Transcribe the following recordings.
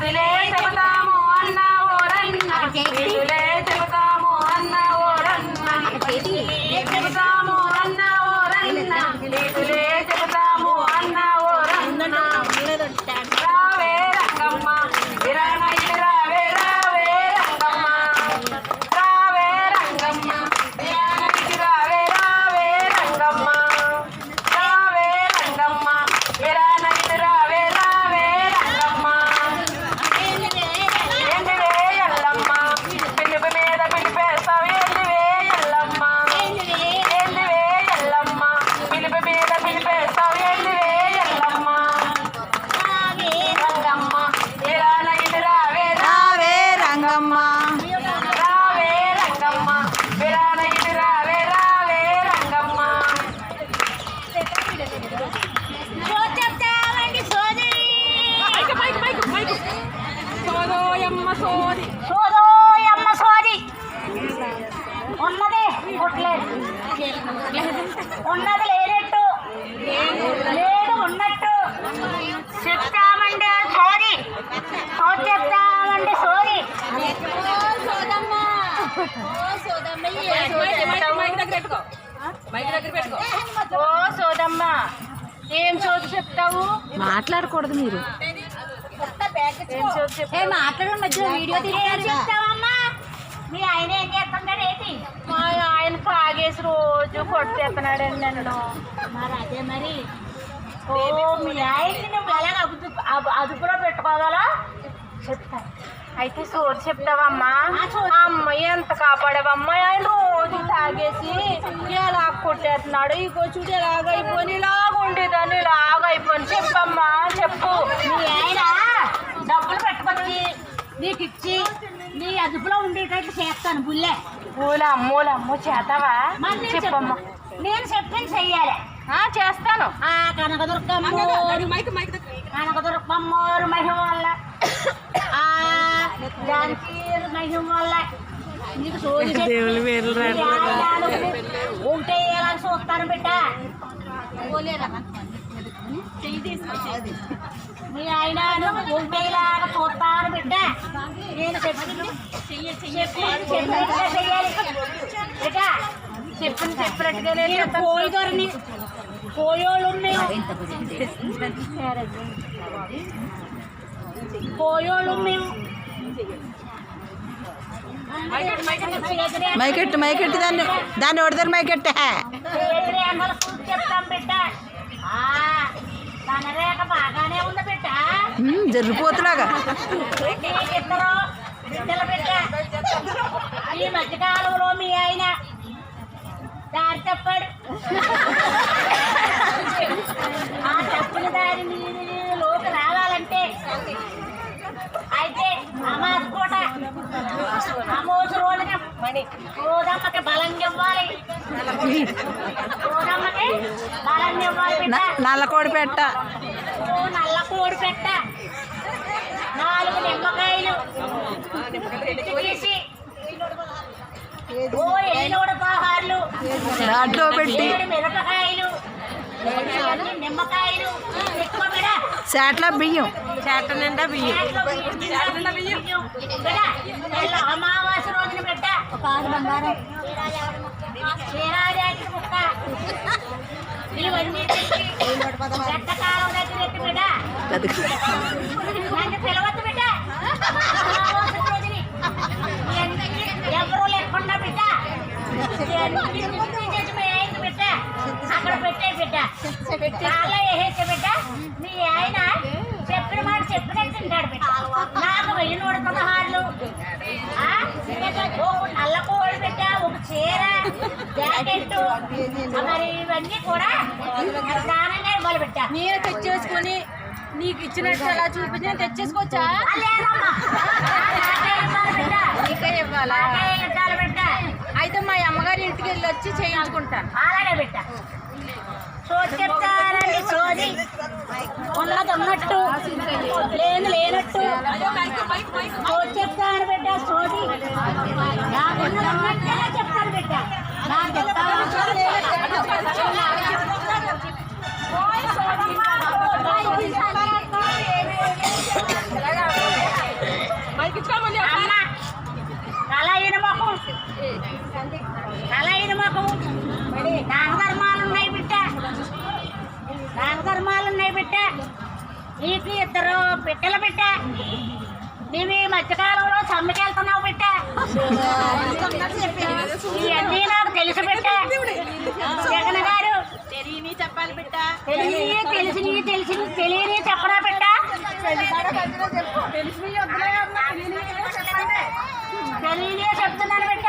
నీతులే చెబుతాము అన్న ఓరన్న నీతులే చెబుతాము అన్న ఓరన్న చెబుతాము అన్న ఓరన్న నీతులే చెబుతాము అన్న ఓరన్న రావే రంగమ్మ విరానైలు రావే రావే రంగమ్మ రావే రంగమ్మ విరానైలు రావే రావే రంగమ్మ రావే రంగమ్మ విరానైలు రావే రావే రంగమ్మ ఏంటివే ఎల్లమ్మ పిలుపు మీద పిలిపేస్తావు ఏంటివే ఎల్లమ్మ ఏంటివే ఎల్లమ్మ పిలుపు మీద పిలిపేస్తావు ఏంటివే ఎల్లమ్మ రంగమ్మ విరానైలు రావే రావే రంగమ్మ రావే రంగమ్మ విరానైలు రావే రావే రంగమ్మ సోదోయమ్మ సోది ఉన్నది కొట్టలేదు ఉన్నది లేనట్టు లేదు ఉన్నట్టు చెప్తామండి సోది సోది చెప్తామండి సోది ఓ సోదమ్మ ఏం సోది చెప్తావు మాట్లాడకూడదు మీరు. ఏం సోది చెప్తావు మాట్లాడండి మధ్యలో వీడియో ఏం చెప్తావమ్మా మీ ఆయన ఏం చేస్తున్నాడు ఏంటి మా ఆయన కాగేసి రోజు కొట్టేస్తున్నాడండి నన్ను మరి అదే మరి ఓ మీ ఆయన్ని నువ్వు ఎలాగ అదుపులో పెట్టుకోవాలా చెప్తాను అయితే సోది చెప్తావమ్మా అమ్మాయి ఎంత కాపాడావమ్మా ఆయన రోజు తాగేసి ఎలా కొట్టేస్తున్నాడు ఇగో చూడు ఎలాగైపోయి ఇలాగ ఉండేదాన్ని ఇలాగ అయిపోయి చెప్పమ్మా చెప్పు మీ ఆయన డబ్బులు పెట్టుకొచ్చి నీకు ఇచ్చి నీ అదుపులో ఉండేటట్టు చేస్తాను బుల్లే మూలమ్మో చేతావా మరి నేను చెప్పమ్మా నేను చెప్పింది చెయ్యాలి చేస్తాను ఆ కనకదుర్గమ్మ కనకదుర్గమ్మోరు మహిమ వల్ల ఆ దానికి మహిమ వల్ల నీకు సోది ఉంటే ఎలా చూస్తాను బిడ్డ మీ ఆయన ఉంటేలాగా చూస్తాను బిడ్డ నేను చెప్పింది చెయ్యాలి బిడ్డ చెప్పినట్టుగానే పోయి దొరని పోయోళ్ళు మేము పోయోళ్ళు మేము మైకెట్టు దాన్ని ఒడిదారు మైకెట్టే చెప్తాం బిడ్డ ధనరేఖ బాగానే ఉంది బిడ్డ జరిగిపోతున్నాగా ఇద్దరు బిడ్డల బిడ్డ ఈ మధ్యకాలంలో మీ ఆయన దారి తప్పాడు ఆ తప్పిన దారి లోకి రావాలంటే అయితే అమాస్ పూట అమోసు రోజున రోజమ్మకి బలం ఇవ్వాలి రోజమ్మకి బలం ఇవ్వాలి బిడ్డ నల్లకోడి పెట్ట నల్ల కోడి పెట్ట 4 నిమ్మకాయలు తీసి ఓ 7 ఉడపాహార్లు దాంట్లో పెట్టి 7 మిరపకాయలు నిమ్మకాయలు ఎక్కువ బిడ చాట్ల బియ్యం చేట నిండా బియ్యం అమావాస్య రోజున బిడ్డ బంగారం చీరాజాకి ముక్క ఇవన్నీ కాలం దగ్గర బిడ్డ నన్ను పిలవద్దు బిడ్డ అమావాస్య రోజుని ఎవరు లేకుండా బిడ్డ బిడ్డ అక్కడ పెట్టే బిడ్డ చాలా వేసే బిడ్డ మీ ఆయన చెప్పిన మాట చెప్పినట్టు తింటాడు బిడ్డ నాకు 1116 నల్ల కోడి బిడ్డ ఒక చీర జాకెట్ మరి ఇవన్నీ కూడా దానంగా ఇవ్వాలి బిడ్డ నేను తెచ్చేసుకొని నీకు ఇచ్చినట్టు అలా చూపించి తెచ్చేసుకోవచ్చా నీకే ఇవ్వాలా బిడ్డ అయితే మా అమ్మగారి ఇంటికి వెళ్ళి వచ్చి చేయించుకుంటాను అలాగే బిడ్డ సోది చెప్తానండి సోది ఉన్నది ఉన్నట్టు లేదు లేనట్టు సోది చెప్తాను బిడ్డ సోది నాకు ఉన్నది ఉన్నట్టే చెప్తాను బిడ్డ నాకు చెప్తాను దాన ధర్మాలు ఉన్నాయి బిడ్డ, దాన ధర్మాలు ఉన్నాయి బిడ్డ. నీకు 2 బిడ్డలు బిడ్డ. నీవు ఈ మధ్యకాలంలో సమ్మెకెళ్తున్నావు బిడ్డ. ఇవన్నీ నాకు తెలుసు బిడ్డ. జగన్ గారు తెలియని చెప్పాలి బిడ్డ, తెలియని చెప్పరా బిడ్డ. తెలియని చెప్తున్నాను బిడ్డ,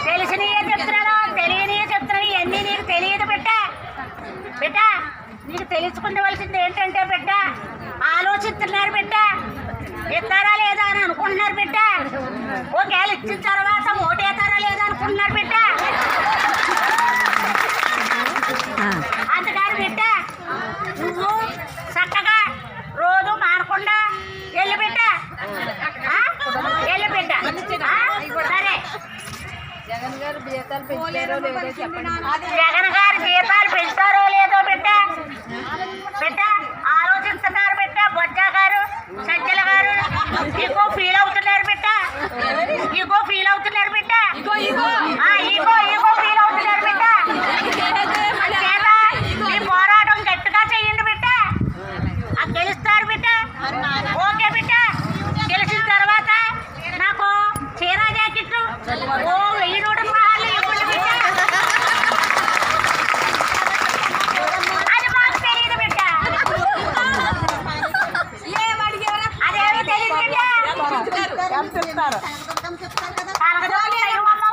తెలిసినయే చెప్తున్నాను, తెలియని చెప్తున్నాను. ఇవన్నీ నీకు తెలియదు బిడ్డ. బిడ్డ నీకు తెలుసుకుండవలసింది ఏంటంటే బిడ్డ, ఆలోచిస్తున్నారు బిడ్డ. ఇస్తారా లేదా అని అనుకుంటున్నారు బిడ్డ. ఒకవేళ ఇచ్చిన తర్వాత ఓటేస్తారా లేదా అనుకుంటున్నారు బిడ్డ. అందుకని బిడ్డ నువ్వు చక్కగా రోజు మారకుండా వెళ్ళి బిడ్డ, వెళ్ళి బిడ్డ. సరే, జగన్ గారు జీతాలు పెంచారో లేదో చెప్పండి. జగన్ గారు జీతాలు పెంచారో లేదో బిడ్డ